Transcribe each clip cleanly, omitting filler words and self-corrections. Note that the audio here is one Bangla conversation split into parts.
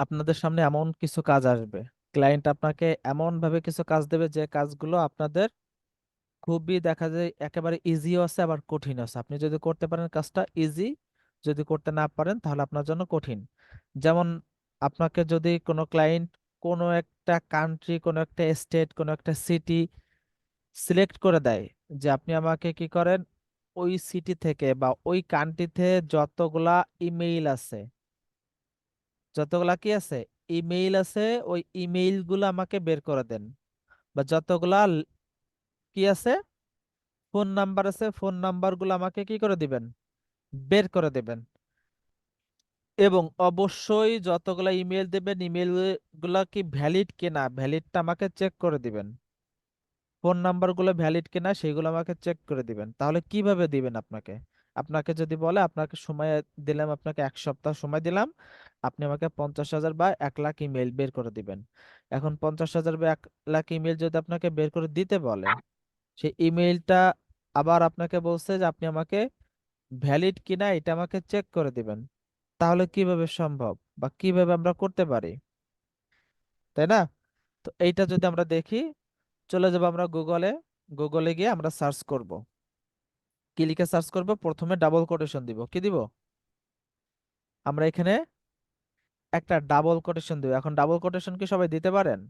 আপনাদের সামনে এমন কিছু কাজ আসবে, ক্লায়েন্ট আপনাকে এমন ভাবে কিছু কাজ দেবে যে কাজগুলো আপনাদের খুবই দেখা যায় একেবারে ইজিও আছে আবার কঠিন আছে। আপনি যদি করতে পারেন কাজটা ইজি, যদি করতে না পারেন তাহলে আপনার জন্য কঠিন। যেমন আপনাকে যদি কোনো ক্লায়েন্ট কোনো একটা কান্ট্রি, কোনো একটা স্টেট, কোনো একটা সিটি সিলেক্ট করে দেয় যে আপনি আমাকে কি করেন, ওই সিটি থেকে বা ওই কান্ট্রিতে যতগুলা ইমেইল আছে, যতগুলা কি আছে, ইমেইল আছে, ওই ইমেইল গুলো আমাকে বের করে দেন। বা যতগুলা কি আছে, ফোন নাম্বার আছে, ফোন নাম্বার গুলো আমাকে কি করে দিবেন, বের করে দেবেন। এবং অবশ্যই যতগুলা ইমেল দেবেন, ইমেল গুলা কি ভ্যালিড কিনা, ভ্যালিডটা আমাকে চেক করে দিবেন। ফোন নাম্বার গুলো ভ্যালিড কিনা সেগুলো আমাকে চেক করে দিবেন। তাহলে কিভাবে দিবেন আপনাকে, আপনাকে যদি বলে আপনাকে সময় দিলাম, আপনাকে 1 সপ্তাহ সময় দিলাম, আপনি আমাকে 50,000 বা 1 লাখ ইমেল বের করে দিবেন। এখন 50,000 বা 1 লাখ ইমেল যদি আপনাকে বের করে দিতে বলে, সেই ইমেইলটা আবার আপনাকে বলছে যে আপনি আমাকে ভ্যালিড কিনা এটা আমাকে চেক করে দিবেন। তাহলে কিভাবে সম্ভব বা কিভাবে আমরা করতে পারি, তাই না? তো এইটা যদি আমরা দেখি, চলে যাবো আমরা গুগলে। গুগলে গিয়ে আমরা সার্চ করব। কি লিখে সার্চ করব? প্রথমে ডাবল কোটেশন দিব। কি দিব? আমরা এখানে একটা ডাবল কোটেশন দিব। এখন ডাবল কোটেশন কি সবাই দিতে পারেন?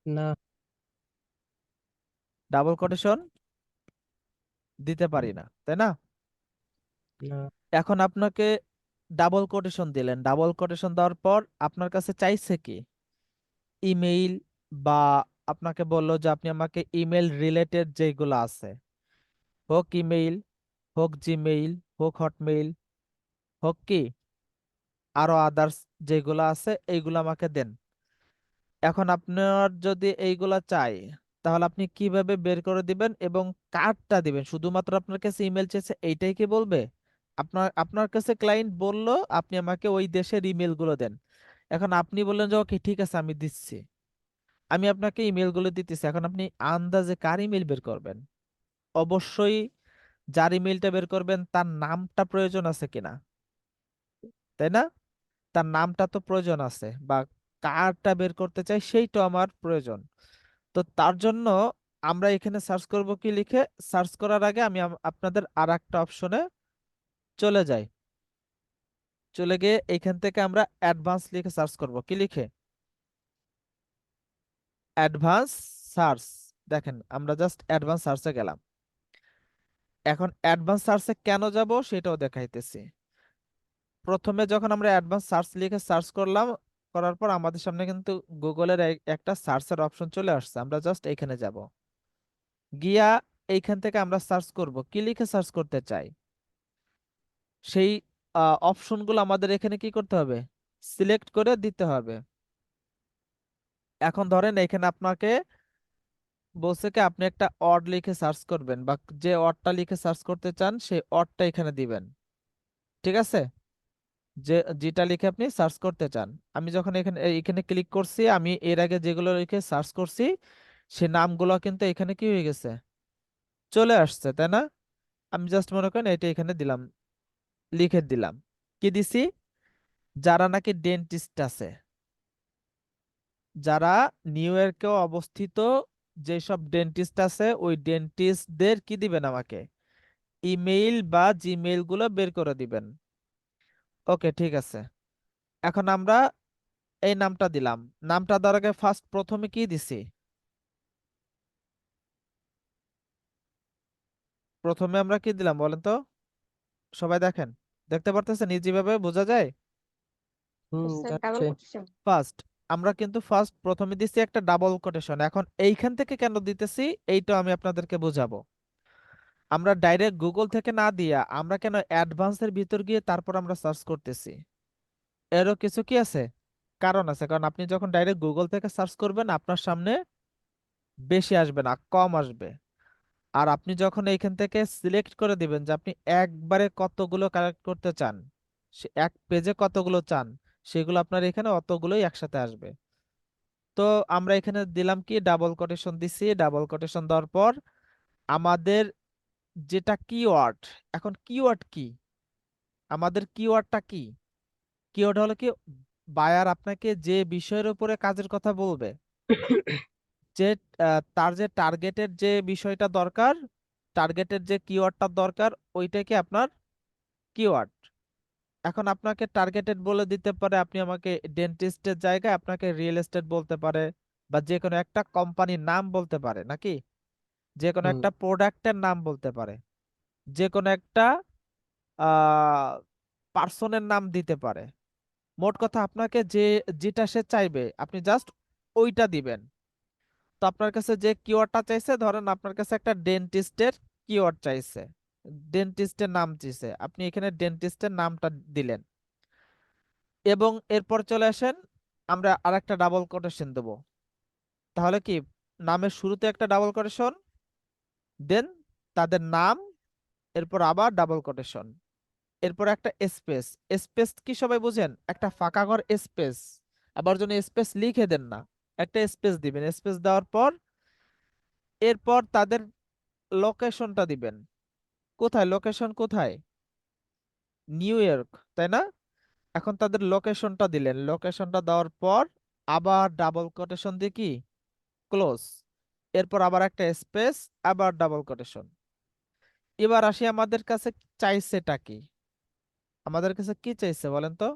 না। ডাবল কোটেশন দিতে পারি না, তাই না? না। এখন আপনাকে ডাবল কোটেশন দিলেন, ডাবল কোটেশন দেওয়ার পর আপনার কাছে চাইছে কি, ইমেইল, বা আপনাকে বললো যে আপনি আমাকে ইমেল রিলেটেড যেগুলো আছে, হোক ইমেইল, হোক জিমেইল, হোক হটমেইল, হোক কি আরো আদার্স যেগুলো আছে এইগুলো আমাকে দেন। এখন আপনার যদি এইগুলা চাই, তাহলে আপনি কিভাবে বের করে দিবেন এবং কার্ডটা দিবেন? শুধুমাত্র আপনার কাছে ইমেল চেয়েছে এইটাই কি বলবে? আপনার আপনার কাছে ক্লায়েন্ট বলল আপনি আমাকে ওই দেশের ইমেল গুলো দেন। এখন আপনি বললেন যে ওকে ঠিক আছে আমি দিচ্ছি, আমি আপনাকে ইমেল গুলো দিতেছি। এখন আপনি আন্দাজে কার ইমেল বের করবেন? অবশ্যই যার ইমেলটা বের করবেন তার নামটা প্রয়োজন আছে কিনা, তাই না? তার নামটা তো প্রয়োজন আছে, বা কারটা বের করতে চাই সেইটা আমার প্রয়োজন। তো তার জন্য আমরা এখানে সার্চ করব কি লিখে, সার্চ করার আগে আমি আপনাদের আর একটা অপশনে চলে যাই। চলে গিয়ে এখান থেকে আমরা অ্যাডভান্স লিখে সার্চ করব। কি লিখে? Advance search. দেখেন আমরা জাস্ট অ্যাডভান্স সার্চে গেলাম। এখন অ্যাডভান্স সার্চে কেন যাব সেটাও দেখাইতেছি। প্রথমে যখন আমরা অ্যাডভান্স সার্চ লিখে সার্চ করলাম, করার পর আমাদের সামনে কিন্তু গুগলের একটা সার্চের অপশন চলে আসছে। আমরা জাস্ট এখানে যাব, গিয়া এইখান থেকে আমরা সার্চ করব কি লিখে সার্চ করতে চাই। সেই অপশনগুলো আমাদের এখানে কি করতে হবে, সিলেক্ট করে দিতে হবে। এখন ধরেন এখানে আপনাকে বলছে কি আপনি একটা অড লিখে সার্চ করবেন, বা যে অডটা লিখে সার্চ করতে চান সেই অডটা এখানে দিবেন। ঠিক আছে? যে যেটা লিখে আপনি সার্চ করতে চান। আমি যখন এখানে এখানে ক্লিক করছি, আমি এর আগে যেগুলো লিখে সার্চ করছি সে নামগুলো কিন্তু এখানে কি হয়ে গেছে, চলে আসছে, তাই না? আমি জাস্ট মনে করেন এটা এখানে দিলাম, লিখে দিলাম। কি দিছি? যারা নাকি ডেন্টিস্ট আছে, যারা নিউ ইয়র্কে অবস্থিত, যেসব ডেন্টিস্ট আছে ওই ডেন্টিস্টদের কি দিবেন, আমাকে ইমেইল বা জিমেইল গুলো বের করে দিবেন। ওকে ঠিক আছে। এখন আমরা এই নামটা দিলাম। নামটা দেওয়ার আগে ফার্স্ট প্রথমে কি দিছি? প্রথমে আমরা কি দিলাম বলেন তো? সবাই দেখেন, দেখতে পারতেছেন ইজিভাবে বোঝা যায়। যাচ্ছে। ফার্স্ট আমরা কিন্তু ফার্স্ট প্রথমে দিছি একটা ডাবল কোটেশন। এখন এইখান থেকে কেন দিতেছি এইটা আমি আপনাদেরকে বোঝাবো। আমরা ডাইরেক্ট গুগল থেকে না দিয়া আমরা কেন অ্যাডভান্সের ভিতর গিয়ে তারপর আমরা সার্চ করতেছি, এরও কিছু কি আছে, কারণ আছে। কারণ আপনি যখন ডাইরেক্ট গুগল থেকে সার্চ করবেন আপনার সামনে বেশি আসবে না, কম আসবে। আর আপনি যখন এইখান থেকে সিলেক্ট করে দিবেন যে আপনি একবারে কতগুলো কালেক্ট করতে চান, সে এক পেজে কতগুলো চান, সেগুলো আপনার এখানে অতগুলোই একসাথে আসবে। তো আমরা এখানে দিলাম কি, ডাবল কোটেশন দিছি। ডাবল কোটেশন দেওয়ার পর আমাদের যেটা কিওয়ার্ড, এখন কিওয়ার্ড কি, আমাদের কিওয়ার্ডটা কি? কিওয়ার্ড হলো কি, বায়ার আপনাকে যে বিষয়ের উপরে কাজের কথা বলবে, যে তার যে টার্গেটের যে বিষয়টা দরকার, টার্গেটের যে কিওয়ার্ডটা দরকার, ওইটাকে আপনার কিওয়ার্ড। এখন আপনাকে টার্গেটেড বলে দিতে পারে, আপনি আমাকে ডেন্টিস্টের জায়গায় আপনাকে রিয়েল এস্টেট বলতে পারে, বা যে কোনো একটা কোম্পানির নাম বলতে পারে নাকি, যে কোনো হুম একটা প্রোডাক্টের নাম বলতে পারে, যে কোনো একটা আহ পার্সনের নাম দিতে পারে। মোট কথা আপনাকে যে যেটা সে চাইবে আপনি জাস্ট ওইটা দিবেন। তো আপনার কাছে যে কিওয়ার্ডটা চাইছে, ধরেন আপনার কাছে একটা ডেন্টিস্টের কিওয়ার্ড চাইছে, ডেন্টিস্টের নাম চাইছে, আপনি এখানে ডেন্টিস্টের নামটা দিলেন। এবং এরপর চলে আসেন, আমরা আরেকটা ডাবল কোটেশন দেব। তাহলে কি, নামের শুরুতে একটা ডাবল কোটেশন, দেন তাদের নাম, এরপর আবার ডাবল কোটেশন, এরপর একটা স্পেস। স্পেস কি সবাই বুঝেন? একটা ফাঁকা ঘর স্পেস, আবার জন্য স্পেস লিখে দেন না, একটা স্পেস দিবেন। স্পেস দেওয়ার পর এরপর তাদের লোকেশনটা দিবেন। কোথায় লোকেশন, কোথায়? নিউ ইয়র্ক, তাই না? এখন তাদের লোকেশনটা দিলেন, লোকেশনটা দেওয়ার পর আবার ডাবল কোটেশন দিয়ে কি, ক্লোজ। এরপর আবার একটা স্পেস, আবার ডাবল কোটেশন। এবার আসি আমাদের কাছে চাইছেটা কি, আমাদের কাছে কি চাইছে বলেন তো?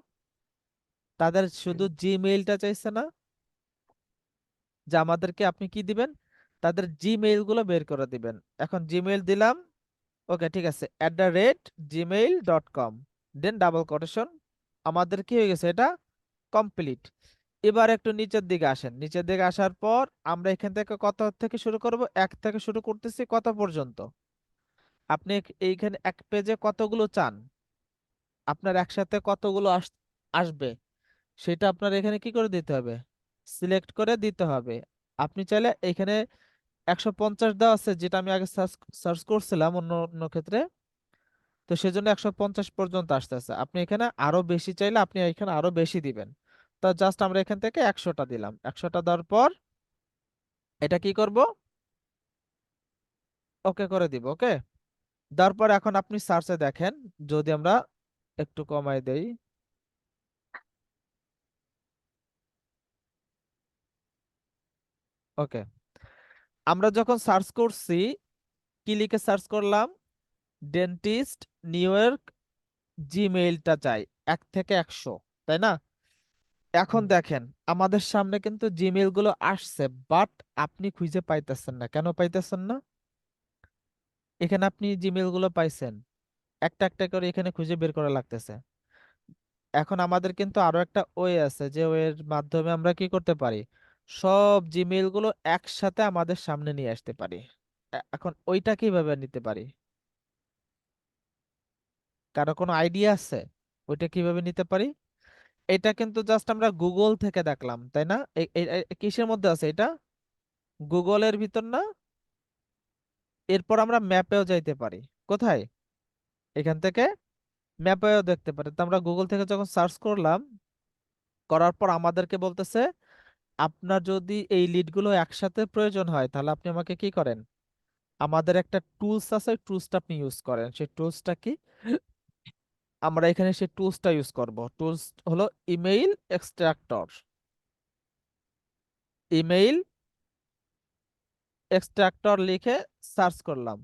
তাদের শুধু জিমেইলটা চাইছে না, যে আমাদেরকে আপনি কি দিবেন, তাদের জিমেইল গুলো বের করে দিবেন। এখন জিমেইল দিলাম, ওকে ঠিক আছে, @gmail.com, দেন ডাবল কোটেশন। আমাদের কি হয়ে গেছে, এটা কমপ্লিট। এবার একটু নিচের দিকে আসেন, নিচের দিকে আসার পর আমরা এখান থেকে কত থেকে শুরু করব, এক থেকে শুরু করতেছি কত পর্যন্ত। আপনি এইখানে এক পেজে কতগুলো চান, আপনার একসাথে কতগুলো আসবে, সেটা আপনার এখানে কি করে দিতে হবে, সিলেক্ট করে দিতে হবে। আপনি চাইলে এখানে 150 দেওয়া আছে, যেটা আমি আগে সার্চ করছিলাম অন্য অন্য ক্ষেত্রে, তো সেজন্য 150 পর্যন্ত আসতেছে। আপনি এখানে আরো বেশি চাইলে আপনি এখানে আরো বেশি দিবেন। তো জাস্ট আমরা এখান থেকে 100টা দিলাম, 100টা দেওয়ার পর এটা কি করব, ওকে করে দিব। ওকে, দেওয়ার পর এখন আপনি সার্চে দেখেন, যদি আমরা একটু কমাই দেই, ওকে, আমরা যখন সার্চ করছি, কি লিখে সার্চ করলাম, ডেন্টিস্ট নিউ ইয়র্ক, জিমেইলটা চাই 1 থেকে 100, তাই না? এখন হুম দেখেন আমাদের সামনে কিন্তু জিমেইল গুলো আসছে, বাট আপনি খুঁজে পাইতেছেন না। কেন পাইতেছেন না? এখানে আপনি জিমেইল গুলো পাইছেন, একটা একটা করে এখানে খুঁজে বের করা লাগতেছে। এখন আমাদের কিন্তু আরো একটা ওয়ে আছে, যে ওয়ের মাধ্যমে আমরা কি করতে পারি, সব জিমেইল গুলো একসাথে আমাদের সামনে নিয়ে আসতে পারি। এখন ওইটা কিভাবে নিতে পারি, কারো কোনো আইডিয়া আছে ওইটা কিভাবে নিতে পারি? এটা কিন্তু জাস্ট আমরা গুগল থেকে দেখলাম, তাই না? কিসের মধ্যে আছে এটা, গুগলের ভিতর না? এরপর আমরা ম্যাপেও যাইতে পারি। কোথায়? এখান থেকে ম্যাপেও দেখতে পারি। তো আমরা গুগল থেকে যখন সার্চ করলাম, করার পর আমাদেরকে বলতেছে, আপনার যদি এই লিডগুলো একসাথে প্রয়োজন হয় তাহলে আপনি আমাকে কি করেন, আমাদের একটা টুলস আছে, টুলসটা আপনি ইউজ করেন। সেই টুলসটা কি, আমরা এখানে সেই টুলসটা ইউজ করব। টুলস হলো ইমেইল এক্সট্রাক্টর। ইমেইল এক্সট্রাক্টর লিখে সার্চ করলাম।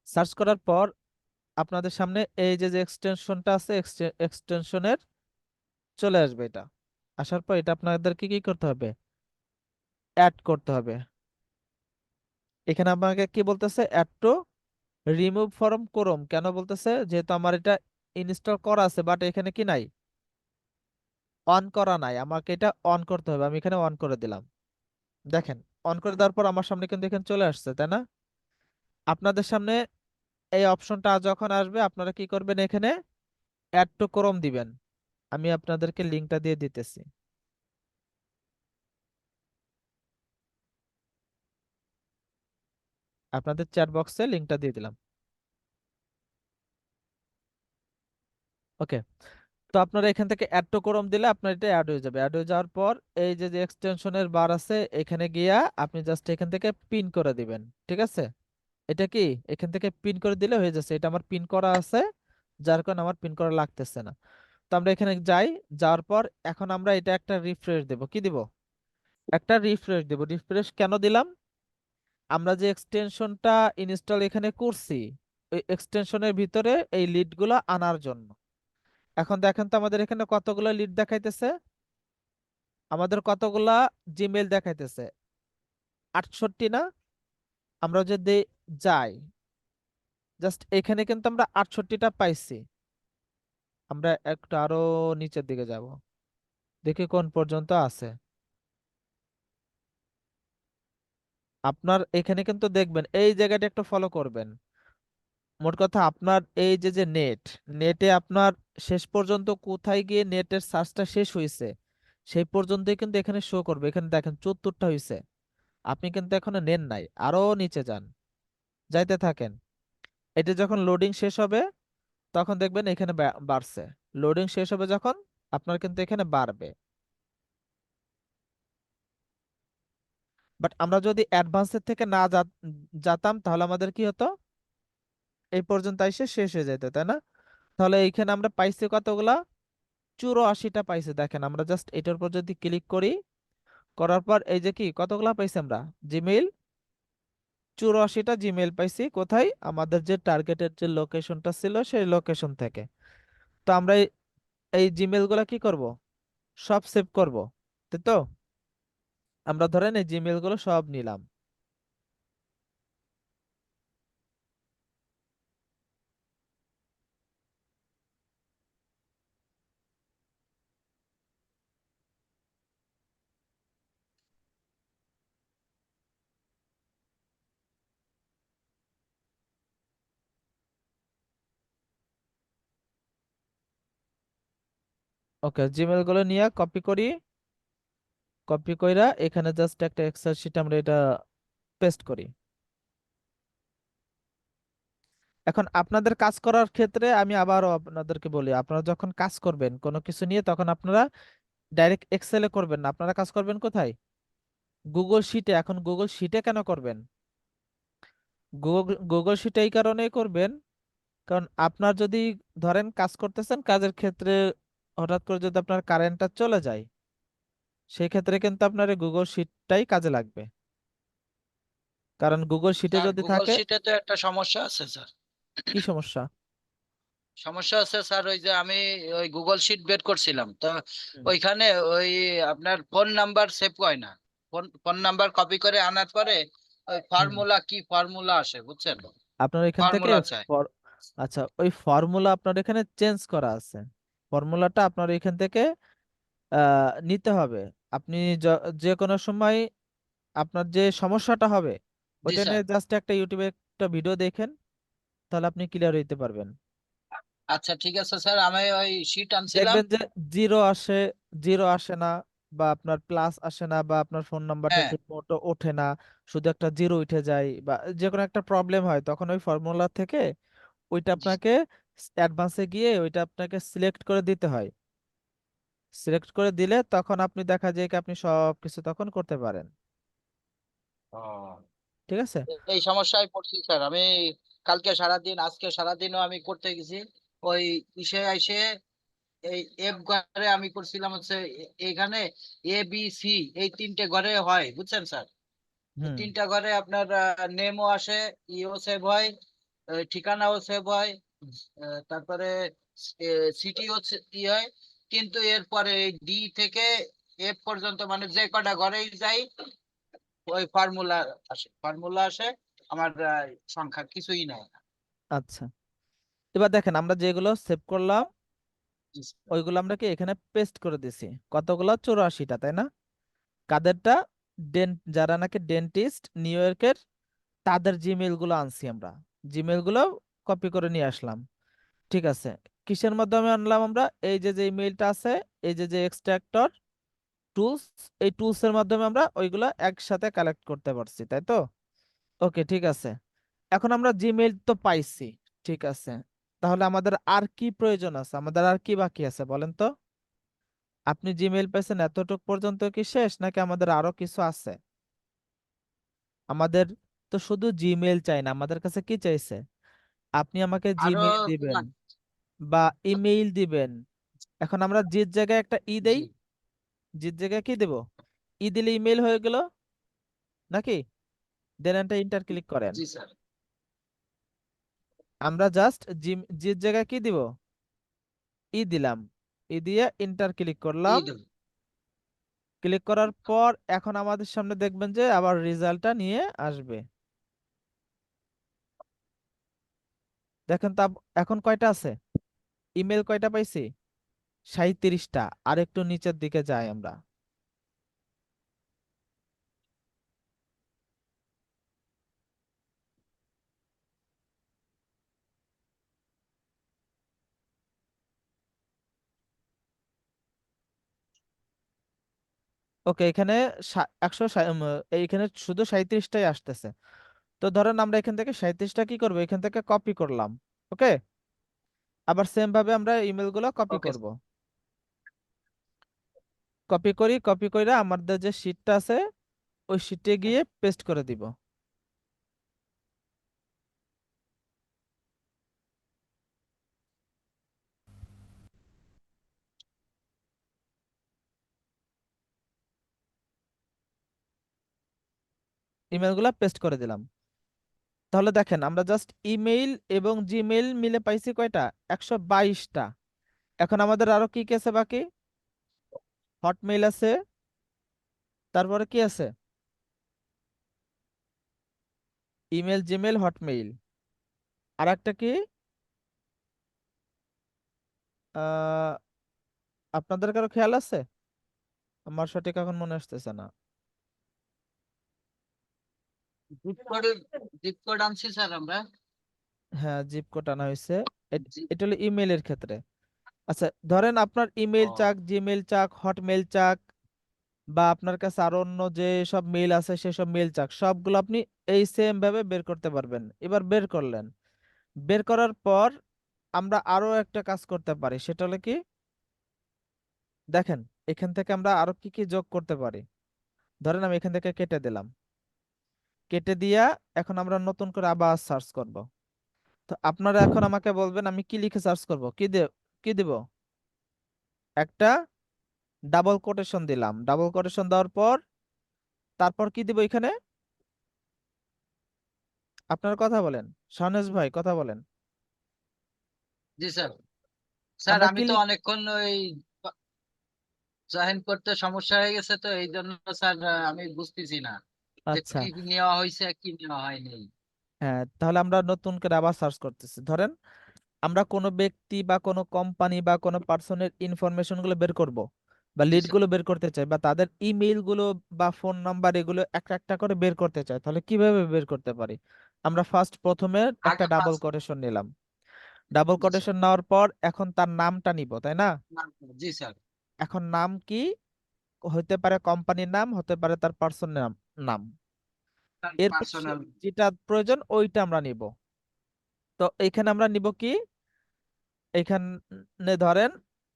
সার্চ করার পর আপনাদের সামনে এই যে যে এক্সটেনশনটা আছে, এক্সটেনশনের চলে আসবে এটা। আসার পর এটা আপনাদেরকে কি করতে হবে, অ্যাড করতে হবে। এখানে আমাকে কি বলতেছে, add to remove from Chrome. কেন বলতেছে, যেহেতু আমার এটা ইনস্টল করা আছে, বাট এখানে কি নাই, অন করা নাই, আমাকে এটা অন করতে হবে। আমি এখানে অন করে দিলাম। দেখেন, অন করে দেওয়ার পর আমার সামনে কিন্তু এখানে চলে আসছে, তাই না? আপনাদের সামনে এই অপশনটা যখন আসবে আপনারা কি করবেন, এখানে অ্যাড টু ক্রোম দিবেন। আমি আপনাদেরকে লিঙ্কটা দিয়ে দিতেছি, আপনাদের চ্যাট বক্সে লিঙ্কটা দিয়ে দিলাম। ওকে, তো তো আপনারা এখান থেকে অ্যাড টু ক্রোম দিলে আপনার এটা অ্যাড হয়ে যাবে। অ্যাড হয়ে যাওয়ার পর এই যে যে এক্সটেনশনের বার আছে এখানে গিয়া আপনি জাস্ট এখান থেকে পিন করে দিবেন। ঠিক আছে, এটা কি এখান থেকে পিন করে দিলে হয়ে যাচ্ছে। এটা আমার পিন করা আছে, যার কারণে আমার পিন করা লাগতেছে না। তো আমরা এখানে যাই, যাওয়ার পর এখন আমরা এটা একটা রিফ্রেশ দেব। কি দিব? একটা রিফ্রেশ দেব। রিফ্রেশ কেন দিলাম? আমরা যে এক্সটেনশনটা ইনস্টল এখানে করছি ওই এক্সটেনশনের ভিতরে এই লিডগুলো আনার জন্য। এখন দেখেন তো আমাদের এখানে কতগুলো লিড দেখাইতেছে, আমাদের কতগুলা জিমেল দেখাইতেছে, 68 না? আমরা যদি যাই জাস্ট এখানে কিন্তু আমরা 68টা পাইছি। আমরা একটু আরো নিচের দিকে যাব, দেখি কোন পর্যন্ত আছে। আপনার এখানে কিন্তু দেখবেন এই জায়গাটা একটু ফলো করবেন। মোট কথা আপনার এই যে যে নেটে আপনার শেষ পর্যন্ত কোথায় গিয়ে নেটের সার্চটা শেষ হয়েছে সেই পর্যন্তই কিন্তু এখানে শো করবে। এখানে দেখেন 74টা হয়েছে, আপনি কিন্তু এখনো নেন নাই, আরো নিচে যান, যাইতে থাকেন। এটা যখন লোডিং শেষ হবে তখন দেখবেন এখানে বাড়ছে। লোডিং শেষ হবে যখন আপনার কিন্তু এখানে বাড়বে। বাট আমরা যদি অ্যাডভান্সের থেকে না যেতাম তাহলে আমাদের কি হতো, এই পর্যন্ত এসে শেষ হয়ে যেত, তাই না? তাহলে এইখানে আমরা পাইছি কতগুলা, 84টা পাইছি। দেখেন আমরা জাস্ট এটার উপর যদি ক্লিক করি, করার পর এই যে কি কতগুলা পাইছি আমরা, জিমেইল 84টা জিমেইল পাইছি। কোথায়? আমাদের যে টার্গেটের যে লোকেশনটা ছিল সেই লোকেশন থেকে। তো আমরা এই জিমেইল গুলা কি করব, সব সেভ করব, তাই তো? আমরা ধরেন এই জিমেইল গুলো সব নিলাম। ওকে, জিমেইল গুলো নিয়ে কপি করি, কপি কইরা এখানে জাস্ট একটা এক্সেল শিট আমরা এটা পেস্ট করি। এখন আপনাদের কাজ করার ক্ষেত্রে আমি আবারও আপনাদেরকে বলি, আপনারা যখন কাজ করবেন কোনো কিছু নিয়ে তখন আপনারা ডাইরেক্ট এক্সেলে করবেন না, আপনারা কাজ করবেন কোথায়? গুগল শিটে। এখন গুগল শিটে কেন করবেন? গুগল গুগল শিটে এই কারণেই করবেন, কারণ আপনার যদি ধরেন কাজ করতেছেন, কাজের ক্ষেত্রে হঠাৎ করে যদি আপনার কারেন্টটা চলে যায় সেই ক্ষেত্রে কিন্তু আপনার এই গুগল শিটটাই কাজে লাগবে। কারণ গুগল শিটে স্যার যদি গুগল থাকে। শিটে তো একটা সমস্যা আছে স্যার। কি সমস্যা? সমস্যা আছে স্যার, ওই যে আমি ওই গুগল শিট বের করছিলাম তো, হুম। ওইখানে ওই আপনার ফোন নাম্বার সেভ হয় না। ফোন ফোন নাম্বার কপি করে আনার পরে ওই হুম। ফর্মুলা কি ফর্মুলা আসে বুঝছেন, আপনার এখান থেকে ফর্মুলা চাই। আচ্ছা, ওই ফর্মুলা আপনার এখানে চেঞ্জ করা আছে। ফর্মুলাটা আপনার এখান থেকে নিতে হবে। আপনি যে কোনো সময় আপনার যে সমস্যাটা হবে জি ওইটা স্যার। নিয়ে জাস্ট একটা ইউটিউবে একটা ভিডিও দেখেন, তাহলে আপনি ক্লিয়ার হইতে পারবেন। আচ্ছা ঠিক আছে স্যার, আমি ওই শিট আনছিলাম। দেখবেন যে জিরো আসে, জিরো আসে না, বা আপনার প্লাস আসে না, বা আপনার ফোন নাম্বারটা হ্যাঁ। ঠিক মতো ওঠে না, শুধু একটা জিরো উঠে যায়, বা যে কোনো একটা প্রবলেম হয়, তখন ওই ফর্মুলা থেকে ওইটা জি আপনাকে অ্যাডভান্সে গিয়ে ওইটা আপনাকে সিলেক্ট করে দিতে হয়। সিলেক্ট করে দিলে তখন আপনি দেখা যায় কি আপনি সব কিছু তখন করতে পারেন। স্যার। ঠিক আছে। এই সমস্যায় পড়ছি স্যার আমি। কালকে সারাদিন, আজকে সারাদিনও আমি করতে গেছি ওই ইসে আইসে এই এফ ঘরে আমি করছিলাম হচ্ছে এখানে এ বি সি এই তিনটে ঘরে হয় বুঝছেন স্যার। এই হুম। তিনটা ঘরে আপনার নেমও আসে, ইও সেভ হয়, ঠিকানাও সেভ হয়, তারপরে সিটিও ই হয়। কিন্তু এরপরে ডি থেকে এফ পর্যন্ত মানে যে কটা ঘরেই যাই ওই ফর্মুলা আসে আমার সংখ্যা কিছুই নাই। আচ্ছা, এবার দেখেন আমরা যেগুলো সেভ করলাম জি ওইগুলো আমরা কি এখানে পেস্ট করে দিছি। কতগুলো? 84টা, তাই না? কাদেরটা? যারা নাকি ডেন্টিস্ট নিউ ইয়র্কের, তাদের জিমেইল গুলো আনছি আমরা। জিমেইল গুলো কপি করে নিয়ে আসলাম। ঠিক আছে। কিসের মাধ্যমে আনলাম আমরা? এই যে যে ইমেইলটা আছে, এই যে যে এক্সট্রাক্টর টুলস, এই টুলস এর মাধ্যমে আমরা ওইগুলা একসাথে কালেক্ট করতে পারছি, তাই তো? ওকে, ঠিক আছে। এখন আমরা জিমেইল তো পাইছি, ঠিক আছে। তাহলে আমাদের আর কি প্রয়োজন আছে, আমাদের আর কি বাকি আছে বলেন তো? আপনি জিমেইল পেয়েছেন এতটুক পর্যন্ত কি শেষ, নাকি আমাদের আরো কিছু আছে? আমাদের তো শুধু জিমেইল চাই না, আমাদের কাছে কি চাইছে? আপনি আমাকে আরো জিমেইল দিবেন লাগ- বা ইমেইল দিবেন। এখন আমরা জির জায়গায় একটা দেই, জি জির জায়গায় কি দেব? দিলে ইমেইল হয়ে গেল নাকি? দেন একটা ইন্টার ক্লিক করেন। জি স্যার। আমরা জাস্ট জির জায়গায় কি দিব? দিলাম। দিয়ে ইন্টার ক্লিক করলাম। ঈদ ক্লিক করার পর এখন আমাদের সামনে দেখবেন যে আবার রেজাল্টটা নিয়ে আসবে। দেখেন তো এখন কয়টা আছে? ইমেল কয়টা পাইছি? 37টা। আর একটু নিচের দিকে যাই আমরা। ওকে, এখানে 100 এইখানে শুধু 37টাই আসতেছে। তো ধরেন আমরা এখান থেকে 37টা কি করবো, এখান থেকে কপি করলাম। ওকে, আবার সেম ভাবে আমরা ইমেল গুলো কপি ওকে করব। কপি করি, কপি করে আমাদের যে শিটটা আছে ওই শিটে গিয়ে পেস্ট করে দিব। ইমেলগুলো পেস্ট করে দিলাম। তাহলে দেখেন আমরা জাস্ট ইমেইল এবং জিমেইল মিলে পাইছি কয়টা? 122টা। এখন আমাদের আরো কি কি আছে বাকি? হটমেইল আছে, তারপরে কি আছে? Email, Gmail, Hotmail. আর একটা কি? আহ আপনাদের কারো খেয়াল আছে? আমার সঠিক এখন মনে আসতেছে না। জিপ কোড, জিপ কোড আনছি স্যার আমরা। হ্যাঁ, জিপ কোড আনা হয়েছে। জি- এটা হলো ইমেইলের ক্ষেত্রে। আচ্ছা, ধরেন আপনার ইমেইল ও চাক, জিমেইল চাক, হটমেইল চাক, বা আপনার কাছে আরো অন্য যে সব মেইল আছে সেসব মেইল চাক সবগুলো আপনি এই সেম ভাবে বের করতে পারবেন। এবার বের করলেন, বের করার পর আমরা আরো একটা কাজ করতে পারি, সেটা হলো কি? দেখেন, এখান থেকে আমরা আরো কি কি যোগ করতে পারি। ধরেন আমি এখান থেকে কেটে দিলাম। কেটে দিয়া এখন আমরা নতুন করে আবার সার্চ করব। তো আপনারা এখন আমাকে বলবেন আমি কি লিখে সার্চ করব, কি দেব? একটা ডাবল কোটেশন দিলাম। ডাবল কোটেশন দেওয়ার পর তারপর কি দিব এখানে? আপনারা কথা বলেন, শাহনেজ ভাই কথা বলেন। জি স্যার। স্যার আমরা আমি কি তো অনেকক্ষণ ওই জয়েন করতে সমস্যা হয়ে গেছে, তো এই জন্য স্যার আমি বুঝতেছি না যে আচ্ছা, কি নেওয়া হয়েছে কি নেওয়া হয়নি। হ্যাঁ, তাহলে আমরা নতুন করে আবার সার্চ করতেছি। ধরেন আমরা কোনো ব্যক্তি বা কোনো কোম্পানি বা কোনো পার্সনের ইনফরমেশন গুলো বের করব, বা জি লিড স্যার। গুলো বের করতে চাই, বা তাদের ইমেইল গুলো বা ফোন নাম্বার এগুলো একটা একটা করে বের করতে চাই, তাহলে কিভাবে বের করতে পারি? আমরা প্রথমে একটা আগে ডাবল ফার্স্ট। কোটেশন নিলাম। ডাবল জি স্যার। কোটেশন নেওয়ার পর এখন তার নামটা নিব, তাই না? জি স্যার। এখন নাম কি? হতে পারে কোম্পানির নাম, হতে পারে তার পার্সনের নাম। নাম এরপর পার্সোনাল। যেটা প্রয়োজন ওইটা আমরা নিব। তো এইখানে আমরা নিব কি? এখানে ধরেন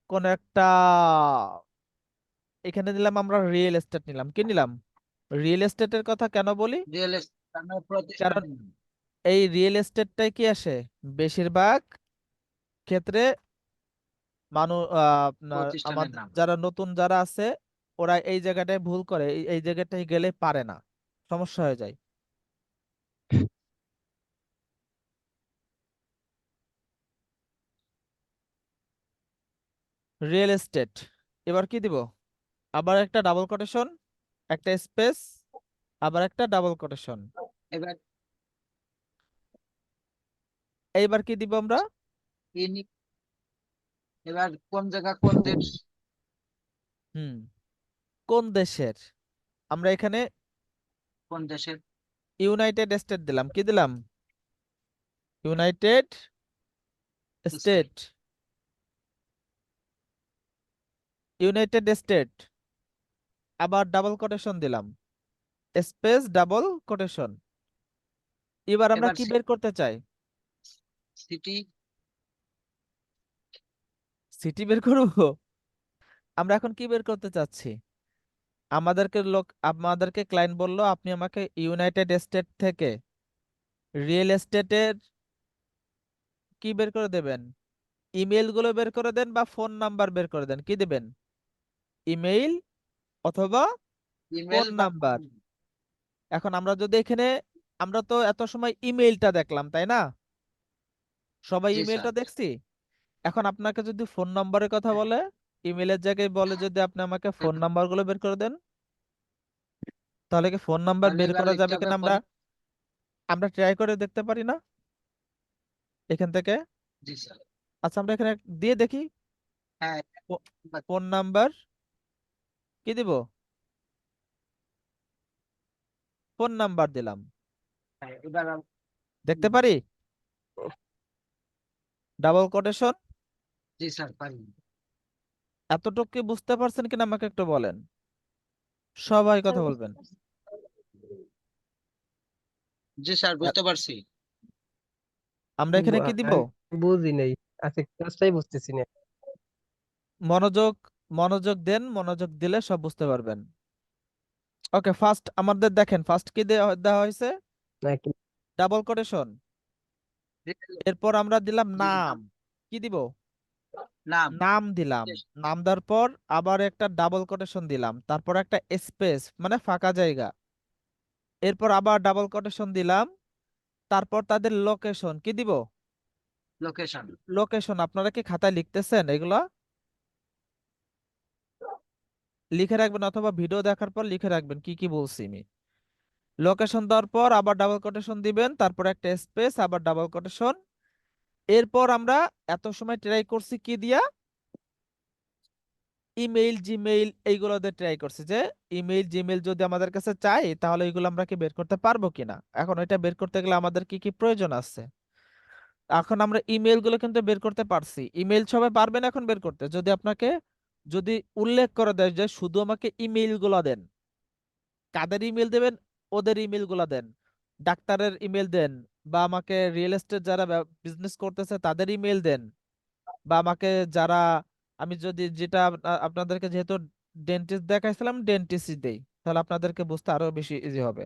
কোন একটা, এখানে নিলাম আমরা রিয়েল এস্টেট নিলাম। কি নিলাম? রিয়েল এস্টেটের কথা কেন বলি? রিয়েল এস্টেট প্রতিষ্ঠান। কারণ এই রিয়েল এস্টেটটাই কি আসে বেশিরভাগ ক্ষেত্রে মানুষ, আপনার প্রতিষ্ঠানের আমাদের নাম। যারা নতুন যারা আছে ওরা এই জায়গাটায় ভুল করে, এই জায়গাটায় গেলে পারে না, সমস্যা হয়ে যায়। Real estate. এবার কি দিব? আবার একটা ডাবল কোটেশন, একটা স্পেস, আবার একটা ডাবল কোটেশন। এবার এইবার কি দিব আমরা? ইনি এবার কোন জায়গা কোন দেশ? হুম, কোন দেশের? আমরা এখানে কোন দেশের? ইউনাইটেড স্টেট দিলাম। কি দিলাম? United state. State. United state. আবার ডাবল কোটেশন দিলাম, স্পেস ডাবল কোটেশন। এবার আমরা এবার কি বের করতে চাই? সিটি। সিটি বের করবো? আমরা এখন কি বের করতে চাচ্ছি? আমাদেরকে ক্লায়েন্ট বললো আপনি আমাকে ইউনাইটেড স্টেট থেকে রিয়েল এস্টেটের কি বের করে দেবেন? ইমেল গুলো বের করে দেন বা ফোন নাম্বার বের করে দেন, কি দেবেন? ইমেইল অথবা ফোন ইমেল বা নাম্বার। এখন আমরা যদি এখানে, আমরা তো এত সময় ইমেইলটা দেখলাম তাই না, সবাই জি স্যার। ইমেইলটা দেখছি। এখন আপনাকে যদি ফোন নাম্বারের কথা বলে, ইমেলের জায়গায় বলে যদি আপনি আমাকে ফোন নাম্বার গুলো বের করে দেন, তাহলে কি ফোন নাম্বার তাহলে বের এবার করা লিখতে যাবে হবে কিনা আমরা আমরা ট্রাই করে দেখতে পারি না এখান থেকে? জি স্যার। আচ্ছা, আমরা এখানে দিয়ে দেখি। হ্যাঁ। ফোন নাম্বার কি দিব? ফোন নাম্বার দিলাম, হ্যাঁ, এবার দেখতে পারি ডাবল কোটেশন। জি স্যার পারি। এতটুকু কি বুঝতে পারছেন কিনা আমাকে একটু বলেন, সবাই স্যার কথা বুঝতে বলবেন। পারছি। জি স্যার এ- বুঝতে পারছি। আমরা এখানে কি দিব? আমি বুঝি নাই, আচ্ছা কাজটাই বুঝতেছি না। মনোযোগ, মনোযোগ দেন, মনোযোগ দিলে সব বুঝতে পারবেন। ওকে, ফার্স্ট আমাদের দেখেন, ফার্স্ট কি দেওয়া দেওয়া হয়েছে? নাকি ডাবল কোটেশন। এরপর আমরা দিলাম জি নাম, কি দিব? নাম। নাম দিলাম। নাম দেওয়ার পর আবার একটা ডাবল কোটেশন দিলাম, তারপর একটা স্পেস মানে ফাঁকা জায়গা। এরপর আবার ডাবল কোটেশন দিলাম, তারপর তাদের লোকেশন কি দিব? লোকেশন। লোকেশন। আপনারা কি খাতায় লিখতেছেন এগুলা? লিখে রাখবেন অথবা ভিডিও দেখার পর লিখে রাখবেন কি কি বলছি আমি। লোকেশন দেওয়ার পর আবার ডাবল কোটেশন দিবেন, তারপর একটা স্পেস, আবার ডাবল কোটেশন। এরপর আমরা এত সময় ট্রাই করছি কি দিয়া? ইমেইল, জিমেইল এইগুলোতে ট্রাই করছি যে ইমেইল জিমেইল যদি আমাদের কাছে চাই তাহলে এগুলো আমরা কি বের করতে পারবো কিনা। এখন এটা বের করতে গেলে আমাদের কি কি প্রয়োজন আছে। এখন আমরা ইমেইল গুলো কিন্তু বের করতে পারছি। ইমেইল সবাই পারবেন এখন বের করতে, যদি আপনাকে যদি উল্লেখ করে দেয় যে শুধু আমাকে ইমেইল গুলো দেন। কাদের ইমেল দেবেন? ওদের ইমেল গুলা দেন। ডাক্তারের ইমেল দেন, বা আমাকে রিয়েল এস্টেট যারা বিজনেস করতেছে তাদের ইমেল দেন, বা আমাকে যারা, আমি যদি যেটা আপনাদেরকে যেহেতু ডেন্টিস্ট দেখাইছিলাম ডেন্টিস্ট দেই, তাহলে আপনাদেরকে বুঝতে আরো বেশি ইজি হবে।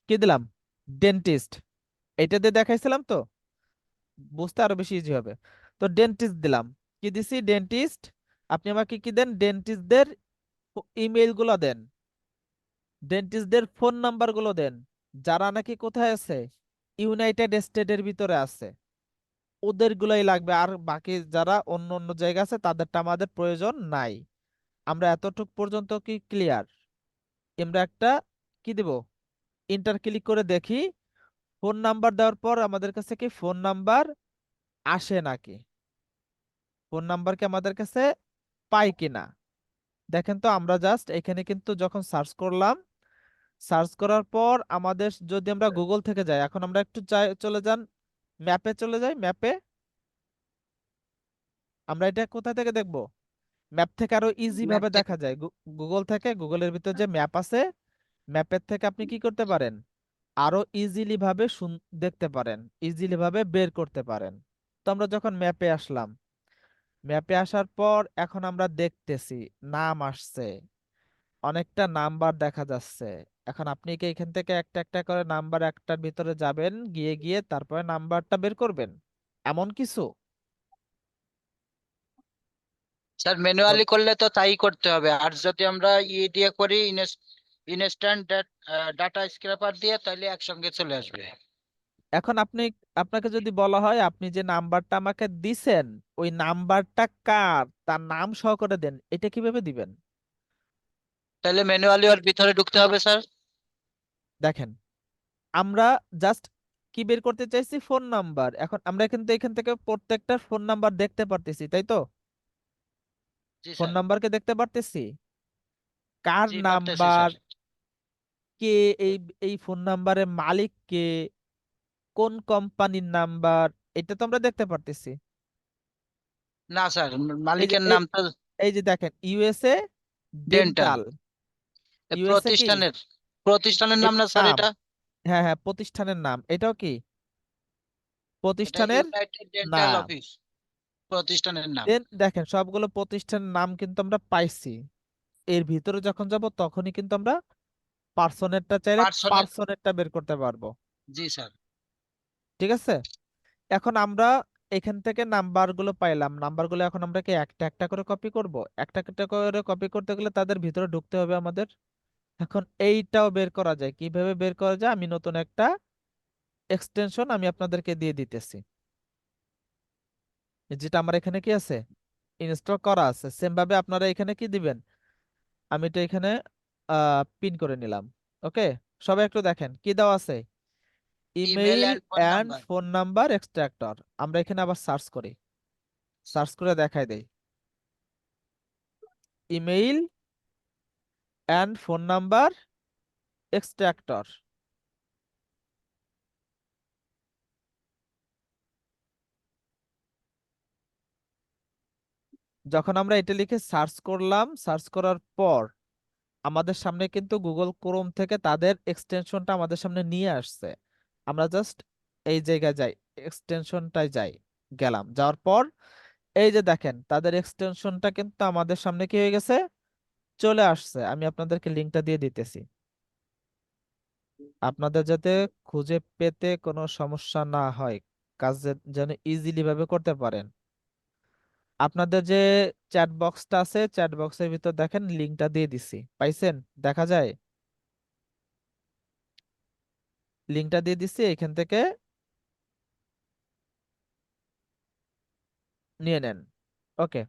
কি দিলাম? ডেন্টিস্ট। এটা দিয়ে দেখাইছিলাম তো, বুঝতে আরো বেশি ইজি হবে। তো ডেন্টিস্ট দিলাম। কি দিছি? ডেন্টিস্ট। আপনি আমাকে কি দেন? ডেন্টিস্টদের ইমেইল গুলো দেন, ডেন্টিস্টদের ফোন নাম্বার গুলো দেন, যারা নাকি কোথায় আছে? ইউনাইটেড স্টেটের ভিতরে আছে, ওদের গুলাই লাগবে। আর বাকি যারা অন্য অন্য জায়গা আছে তাদেরটা আমাদের প্রয়োজন নাই। আমরা এতটুক পর্যন্ত কি ক্লিয়ার? আমরা একটা কি দেব? ইন্টার ক্লিক করে দেখি ফোন নাম্বার দেওয়ার পর আমাদের কাছে কি ফোন নাম্বার আসে নাকি, ফোন নাম্বার কি আমাদের কাছে পাই কিনা। দেখেন তো, আমরা জাস্ট এখানে কিন্তু যখন সার্চ করলাম, সার্চ করার পর আমাদের যদি আমরা গুগল থেকে যাই, এখন আমরা একটু চলে যান ম্যাপে, চলে যাই ম্যাপে। আমরা এটা কোথা থেকে দেখব? ম্যাপ থেকে আরো ইজি ম্যাপ ভাবে থেকে। দেখা যায়। গুগল থেকে, গুগলের ভিতর যে ম্যাপ আছে, ম্যাপের থেকে আপনি কি করতে পারেন? আরো ইজিলি ভাবে দেখতে পারেন, ইজিলি ভাবে বের করতে পারেন। তো আমরা যখন ম্যাপে আসলাম, ম্যাপে আসার পর এখন আমরা দেখতেছি নাম আসছে, অনেকটা নাম্বার দেখা যাচ্ছে। এখন আপনি কি এখান থেকে একটা একটা করে নাম্বার একটার ভিতরে যাবেন, গিয়ে গিয়ে তারপরে নাম্বারটা বের করবেন এমন কিছু? স্যার বল- ম্যানুয়ালি করলে তো তাই করতে হবে, আর যদি আমরা দিয়ে করি ইনস্ট্যান্ট ডাটা স্ক্র্যাপার দিয়ে, তাহলে একসঙ্গে চলে আসবে। এখন আপনাকে যদি বলা হয় আপনি যে নাম্বারটা আমাকে দিছেন ওই নাম্বারটা কার, তার নাম সহকারে দেন, এটা কিভাবে দিবেন? তাহলে ম্যানুয়ালি ওর ভিতরে ঢুকতে হবে স্যার। দেখেন, আমরা জাস্ট কি বের করতে চাইছি? Phone number. এখন আমরা কিন্তু এখান থেকে প্রত্যেকটা ফোন নাম্বার দেখতে পারতেছি, তাই তো? G phone sir. নাম্বারকে দেখতে পারতেছি, কার জি পারতেছি নাম্বার, স্যার। কে, এই এই ফোন নাম্বারের মালিক কে, কোন কোম্পানির নাম্বার, এটা তো আমরা দেখতে পারতেছি। না স্যার, এই যে মালিকের এই নাম তো এই যে দেখেন, ইউএসএ ডেন্টাল। ডেন্টাল। ইউএসএ কি? প্রতিষ্ঠানের নাম এটা না স্যার নাম। এটা? হ্যাঁ হ্যাঁ, প্রতিষ্ঠানের নাম। এটাও কি? এটা প্রতিষ্ঠানের ইউনাইটেড ডেন্টাল নাম। অফিস প্রতিষ্ঠানের নাম। দেন দেখেন সবগুলো প্রতিষ্ঠানের নাম কিন্তু আমরা পাইছি। এর ভিতরে যখন যাব তখনই কিন্তু আমরা পার্সনেরটা চাইলে পার্সনের, পার্সনেরটা বের করতে পারবো। জি স্যার। ঠিক আছে, এখন আমরা এখান থেকে নাম্বারগুলো পাইলাম, নাম্বারগুলো এখন আমরা কি একটা একটা করে কপি করব? একটা একটা করে কপি করতে গেলে তাদের ভিতরে ঢুকতে হবে আমাদের। এখন এইটাও বের করা যায়, কিভাবে বের করা যায়? আমি নতুন একটা এক্সটেনশন আমি আপনাদেরকে দিয়ে দিতেছি, যেটা আমার এখানে কি আছে, ইনস্টল করা আছে। সেম ভাবে আপনারা এখানে কি দিবেন, আমি এটা এখানে পিন করে নিলাম। ওকে, সবাই একটু দেখেন কি দেওয়া আছে, email email and phone and number. Phone number extractor. আমরা এখানে আবার সার্চ করি, সার্চ করে দেখাই দেই, email and phone number extractor. যখন আমরা এটা লিখে সার্চ করলাম, সার্চ করার পর আমাদের সামনে কিন্তু গুগল ক্রোম থেকে তাদের এক্সটেনশনটা আমাদের সামনে নিয়ে আসছে। আমরা জাস্ট এই জায়গায় যাই, এক্সটেনশনটায় যাই, গেলাম, যাওয়ার পর এই যে দেখেন তাদের এক্সটেনশনটা কিন্তু আমাদের সামনে কি হয়ে গেছে, চলে আসছে। আমি আপনাদেরকে লিঙ্কটা দিয়ে দিতেছি, আপনাদের যাতে খুঁজে পেতে কোনো সমস্যা না হয়, কাজ যেন ইজিলি ভাবে করতে পারেন। আপনাদের যে চ্যাট বক্সটা আছে, চ্যাট বক্সের ভিতর দেখেন লিঙ্কটা দিয়ে দিছি, পাইছেন? দেখা যায় লিঙ্কটা দিয়ে দিছি, এখান থেকে নিয়ে নেন। ওকে,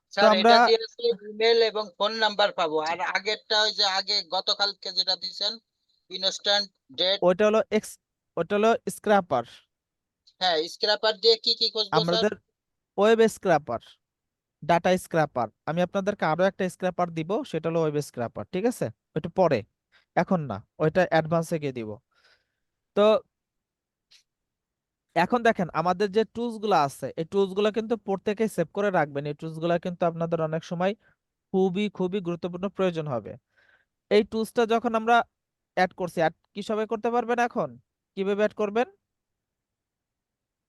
তো স্যার আমরা এটা দিয়েছে ইমেল এবং ফোন নাম্বার পাবো, আর আগেরটা ওই যে আগে গতকালকে যেটা দিয়েছেন ইনস্ট্যান্ট ডেট। ওইটা হলো ওইটা হলো স্ক্র্যাপার, হ্যাঁ, স্ক্র্যাপার দিয়ে কি কি খুঁজবো স্যার? আমাদের ওয়েব স্ক্র্যাপার, ডাটা স্ক্র্যাপার। আমি আপনাদেরকে আরো একটা স্ক্র্যাপার দিব, সেটা হলো ওয়েব স্ক্র্যাপার। ঠিক আছে, ওইটা পরে, এখন না, ওইটা অ্যাডভান্সে গিয়ে দিব। তো এখন দেখেন আমাদের যে টুলস গুলো আছে, এই টুলস গুলো কিন্তু প্রত্যেকেই সেভ করে রাখবেন। এই টুলস গুলো কিন্তু আপনাদের অনেক সময় খুবই খুবই গুরুত্বপূর্ণ প্রয়োজন হবে। এই টুলসটা যখন আমরা অ্যাড করছি, অ্যাড কি সবাই করতে পারবেন? এখন কিভাবে অ্যাড করবেন,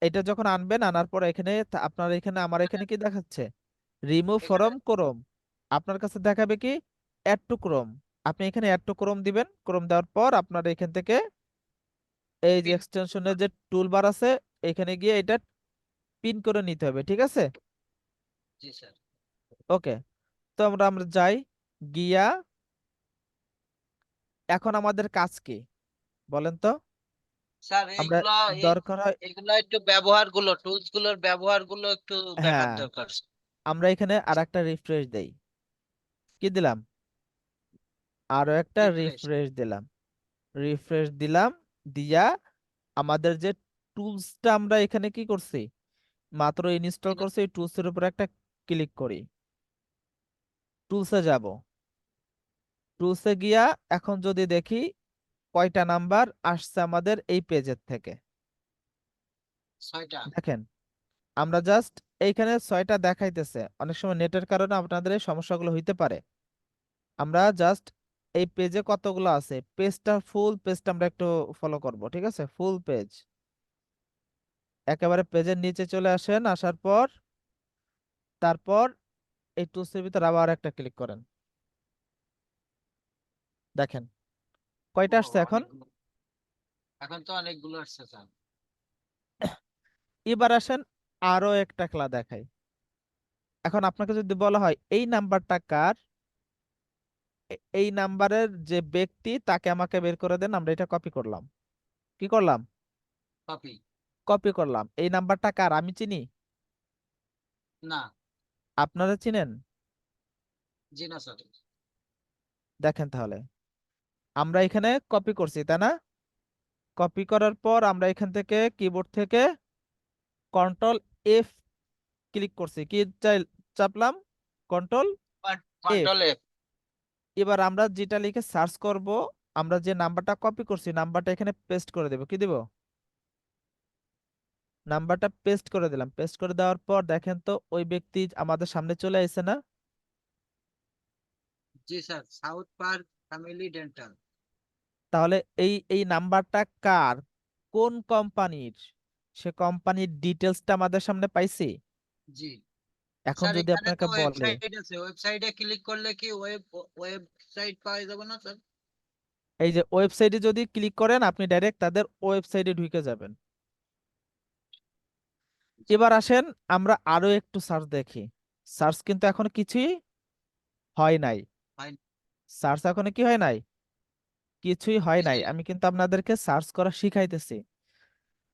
এটা যখন আনবেন, আনার পর এখানে আপনার এখানে আমার এখানে কি দেখাচ্ছে, রিমুভ এখানে ফ্রম ক্রোম। আপনার কাছে দেখাবে কি, অ্যাড টু ক্রোম। আপনি এখানে অ্যাড টু ক্রোম দিবেন, ক্রোম দেওয়ার পর আপনার এখান থেকে এই যে পিন। এক্সটেনশনের যে টুল বার আছে, এখানে গিয়ে এটা পিন করে নিতে হবে। ঠিক আছে, জি স্যার। ওকে, তো আমরা আমরা যাই, গিয়া এখন আমাদের কাজ কি বলেন তো? স্যার আমরা এইগুলা দরকার হয়, এগুলা একটু ব্যবহার গুলো, টুলস গুলোর ব্যবহার গুলো একটু দেখার হ্যাঁ, দরকার। আমরা এখানে আর একটা রিফ্রেশ দেই, কি দিলাম, আরো একটা রিফ্রেশ। রিফ্রেশ দিলাম, রিফ্রেশ দিলাম, দিয়া আমাদের যে টুলসটা আমরা এখানে কি করছি, মাত্র ইনস্টল করছি, এই টুলসের উপর একটা ক্লিক করি, টুলসে যাব, টুলসে গিয়া এখন যদি দেখি কয়টা নাম্বার আসছে আমাদের এই পেজের থেকে, 6টা। দেখেন আমরা জাস্ট এইখানে 6টা দেখাইতেছে। অনেক সময় নেটের কারণে আপনাদের এই সমস্যাগুলো হইতে পারে। আমরা জাস্ট এই পেজে কতগুলো আছে, পেজটা ফুল পেজটা আমরা একটু ফলো করব। ঠিক আছে, ফুল পেজ, একেবারে পেজের নিচে চলে আসেন, আসার পর তারপর এই টুলসের ভিতর আবার একটা ক্লিক করেন, দেখেন ও কয়টা আসছে এখন। অনেকগুলো, এখন তো অনেকগুলো আসছে স্যার। এবার আসেন আরো একটা খেলা দেখাই। এখন আপনাকে যদি বলা হয় এই নাম্বারটা কার, এই নাম্বারের যে ব্যক্তি তাকে আমাকে বের করে দেন, আমরা এটা কপি করলাম, কি করলাম, কপি। কপি করলাম। এই নাম্বারটা কার আমি চিনি, না। আপনারা চিনেন? জি না স্যার। দেখেন তাহলে আমরা এখানে কপি করছি তাই না, কপি করার পর আমরা এখান থেকে কিবোর্ড থেকে কন্ট্রোল এফ ক্লিক করছি, কি চাপলাম, কন্ট্রোল এফ। Control F. এবার আমরা যেটা লিখে সার্চ করব, আমরা যে নাম্বারটা কপি করছি নাম্বারটা এখানে পেস্ট করে দেব, কি দেব, নাম্বারটা পেস্ট করে দিলাম। পেস্ট করে দেওয়ার পর দেখেন তো ওই ব্যক্তি আমাদের সামনে চলে আসছে না? জি sir, South Park family dental. তাহলে এই এই নাম্বারটা কার, কোন কোম্পানির, সে কোম্পানির ডিটেলসটা আমাদের সামনে পাইছি। জি এখন স্যার, যদি এখানে তো আপনাকে বলে, ওয়েবসাইট আছে, ওয়েবসাইটে ক্লিক করলে কি ওয়েবসাইট পাওয়া যাবে না স্যার? এই যে ওয়েবসাইটে যদি ক্লিক করেন আপনি ডাইরেক্ট তাদের ওয়েবসাইটে ঢুকে যাবেন। এবার আসেন আমরা আরো একটু সার্চ দেখি। সার্চ কিন্তু এখন কিছুই হয় নাই। হয় সার্চ এখনো কি হয় নাই, কিছুই হয় নাই। কিছুই আমি কিন্তু আপনাদেরকে সার্চ করা শিখাইতেছি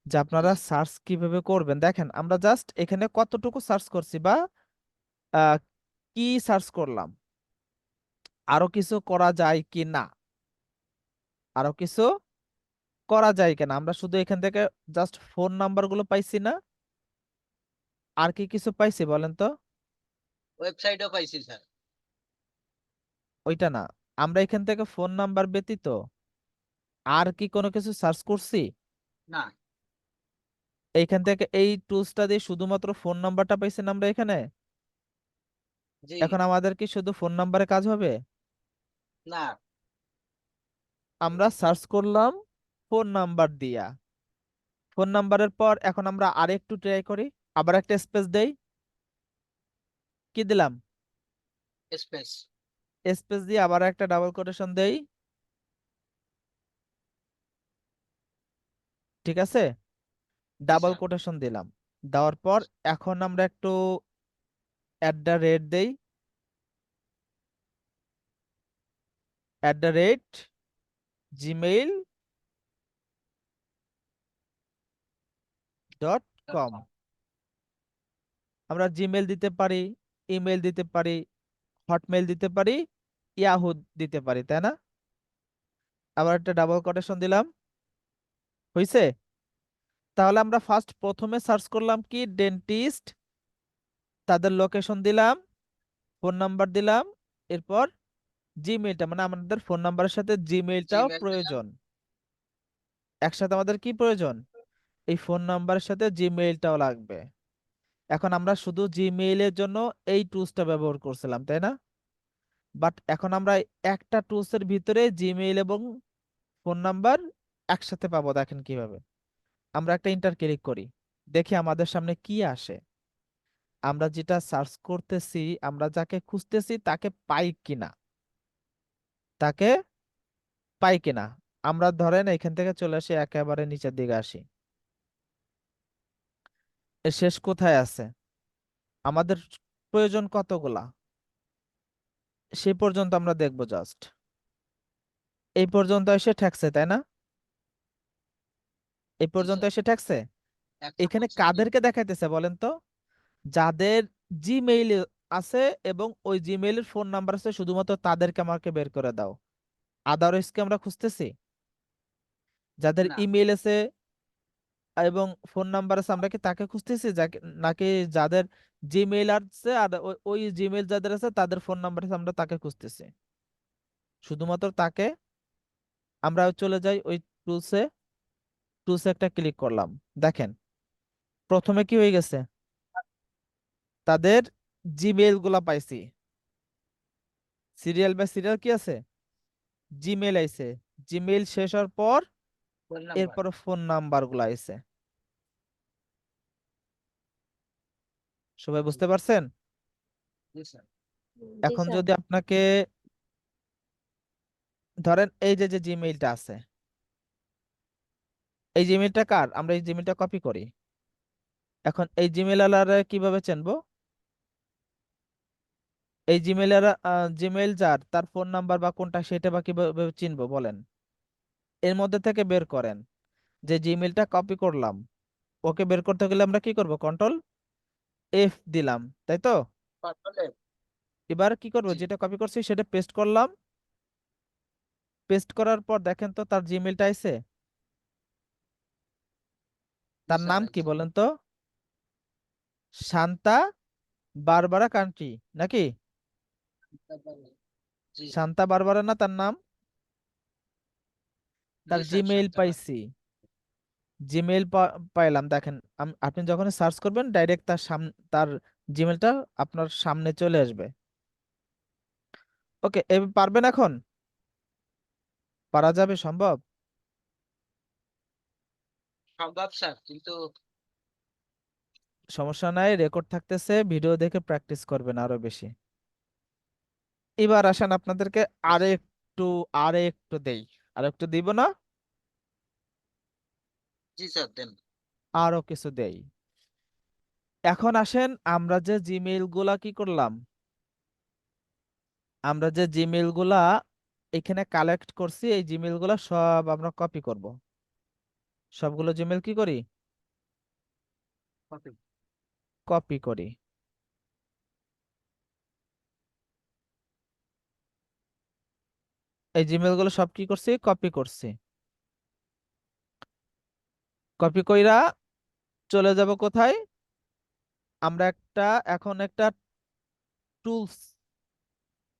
যে আপনারা জি, সার্চ কিভাবে করবেন। দেখেন আমরা জাস্ট এখানে কতটুকু সার্চ করছি বা আহ, কি সার্চ করলাম, আরো কিছু করা যায় কি না, আরো কিছু করা যায় কিনা। আমরা শুধু এখান থেকে জাস্ট ফোন নাম্বার গুলো পাইছি না, আর কি কিছু পাইছি বলেন তো? ওয়েবসাইটও পাইছি স্যার। ওইটা না, আমরা এখান থেকে ফোন নাম্বার ব্যতীত আর কি কোনো কিছু সার্চ করছি? না। এইখান থেকে এই টুলসটা দিয়ে শুধুমাত্র ফোন নাম্বারটা পাইছি না আমরা এখানে। জি এখন আমাদের কি শুধু ফোন নাম্বারে কাজ হবে? না। আমরা সার্চ করলাম ফোন নাম্বার দিয়া। ফোন নাম্বারের পর এখন আমরা আরেকটু ট্রাই করি, আবার একটা স্পেস দেই। কি দিলাম? স্পেস। স্পেস দিয়ে আবার একটা ডাবল কোটেশন দেই। ঠিক আছে, জি ডাবল স্যার। কোটেশন দিলাম। দেওয়ার পর এখন আমরা একটু অ্যাট দ্য রেট দেই, @gmail.com। আমরা জিমেল দিতে পারি, ইমেল দিতে পারি, হটমেল দিতে পারি, ইয়াহু দিতে পারি, তাই না? আবার একটা ডাবল কোটেশন দিলাম, হইছে? তাহলে আমরা প্রথমে সার্চ করলাম কি, ডেন্টিস্ট, তাদের লোকেশন দিলাম, ফোন নাম্বার দিলাম, এরপর জিমেইলটা মানে আমাদের ফোন নাম্বারের সাথে জিমেইলটাও জিমেল দিলাম। প্রয়োজন। একসাথে আমাদের কি প্রয়োজন? এই ফোন নাম্বারের সাথে জিমেইলটাও লাগবে। এখন আমরা শুধু জিমেইলের জন্য এই টুলসটা ব্যবহার করছিলাম, তাই না? বাট এখন আমরা একটা টুলসের ভিতরে জিমেইল এবং ফোন নাম্বার একসাথে পাবো। দেখেন কিভাবে, আমরা একটা ইন্টার ক্লিক করি, দেখি আমাদের সামনে কি আসে। আমরা যেটা সার্চ করতেছি, আমরা যাকে খুঁজতেছি তাকে পাই কিনা, তাকে পাই কিনা। আমরা ধরেন এখান থেকে চলে আসি, একেবারে নিচের দিকে আসি, এর শেষ কোথায় আছে, আমাদের প্রয়োজন কতগুলা, সেই পর্যন্ত আমরা দেখবো জাস্ট। এই পর্যন্ত এসে ঠেকছে, তাই না? এই জি পর্যন্ত স্যার। এসে ঠেকছে। একটা এখানে বলছে জি। কাদেরকে দেখাইতেছে বলেন তো? যাদের জিমেইল আছে এবং ওই জিমেইলের ফোন নাম্বার আছে, শুধুমাত্র তাদেরকে আমাকে বের করে দাও। আদারওয়াইজ কি আমরা খুঁজতেছি? যাদের না ইমেইল আছে এবং ফোন নাম্বার আছে আমরা কি তাকে খুঁজতেছি, যাকে নাকি যাদের জিমেইল আছে আর ওই জিমেইল যাদের আছে তাদের ফোন নাম্বার আছে আমরা তাকে খুঁজতেছি? শুধুমাত্র তাকে। আমরা চলে যাই ওই টুলসে, টুলসে একটা ক্লিক করলাম। দেখেন প্রথমে কি হয়ে গেছে, তাদের জিমেইল গুলা পাইছি, সিরিয়াল বাই সিরিয়াল কি আছে, জিমেইল আইছে। জিমেইল শেষ হওয়ার পর ফোন নাম্বার। এরপর ফোন নাম্বার গুলা আইছে। সবাই বুঝতে পারছেন? জি স্যার। জি এখন স্যার। যদি আপনাকে ধরেন এই যে যে জিমেইলটা আছে, এই জিমেইলটা কার, আমরা এই জিমেইলটা কপি করি। এখন এই জিমেইল আলারা কিভাবে চিনবো? এই জিমেইল জিমেইল যার, তার ফোন নাম্বার বা কোনটা সেটা বা কিভাবে চিনবো বলেন? এর মধ্যে থেকে বের করেন, যে জিমেইলটা কপি করলাম, ওকে বের করতে গেলে আমরা কি করব, কন্ট্রোল F দিলাম, তাই তো? পাঠালে। এবার কি করব, জি। যেটা কপি করছি সেটা পেস্ট করলাম। পেস্ট করার পর দেখেন তো তার জিমেইলটা আইছে। জি তার স্যার নাম কি আইছে। বলেন তো? শান্তা বারবারা কান্ট্রি নাকি? তারপরে জি। শান্তা বারবারা না তার নাম? জি তার স্যার জিমেইল শুনতে পারি। পাইছি, জিমেইল পাইলাম। দেখেন আপনি যখন সার্চ করবেন ডাইরেক্ট তার সামনে তার জিমেইলটা আপনার সামনে চলে আসবে। ওকে, পারবেন এখন? পারা যাবে? সম্ভব? সম্ভব স্যার, কিন্তু সমস্যা নাই, রেকর্ড থাকতেছে, ভিডিও দেখে প্র্যাকটিস করবেন আরো বেশি। এবার আসেন আপনাদেরকে আরেকটু আরেকটু দেই, আরেকটু দিব না, জি স্যার দেন। আরো কিছু দেই। এখন আসেন, আমরা যে জিমেইল গুলা কি করলাম, আমরা যে জিমেইল গুলা এখানে কালেক্ট করছি, এই জিমেইল গুলা সব আমরা কপি করব। সবগুলো জিমেইল কি করি, কপি। কপি করি। এই জিমেইল গুলো সব কি করছি, কপি করছি। কপি কইরা চলে যাব কোথায়, আমরা এখন একটা টুলস,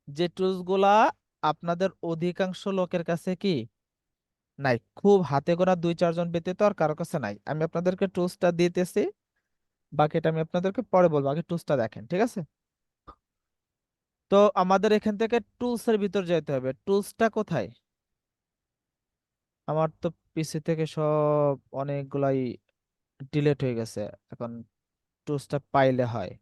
যে টুলস গুলা আপনাদের অধিকাংশ লোকের কাছে কি নাই, খুব হাতে গোনা 2-4 জন ব্যতীত আর কারো কাছে নাই। আমি আপনাদেরকে টুলসটা দিতেছি, বাকিটা আমি আপনাদেরকে পরে বলবো, আগে টুলসটা দেখেন, ঠিক আছে? তো আমাদের এখান থেকে টুলস এর ভিতর যেতে হবে। টুলসটা কোথায়, আমার তো পিসি থেকে সব অনেকগুলাই ডিলেট হয়ে গেছে, এখন টুলসটা পাইলে হয়।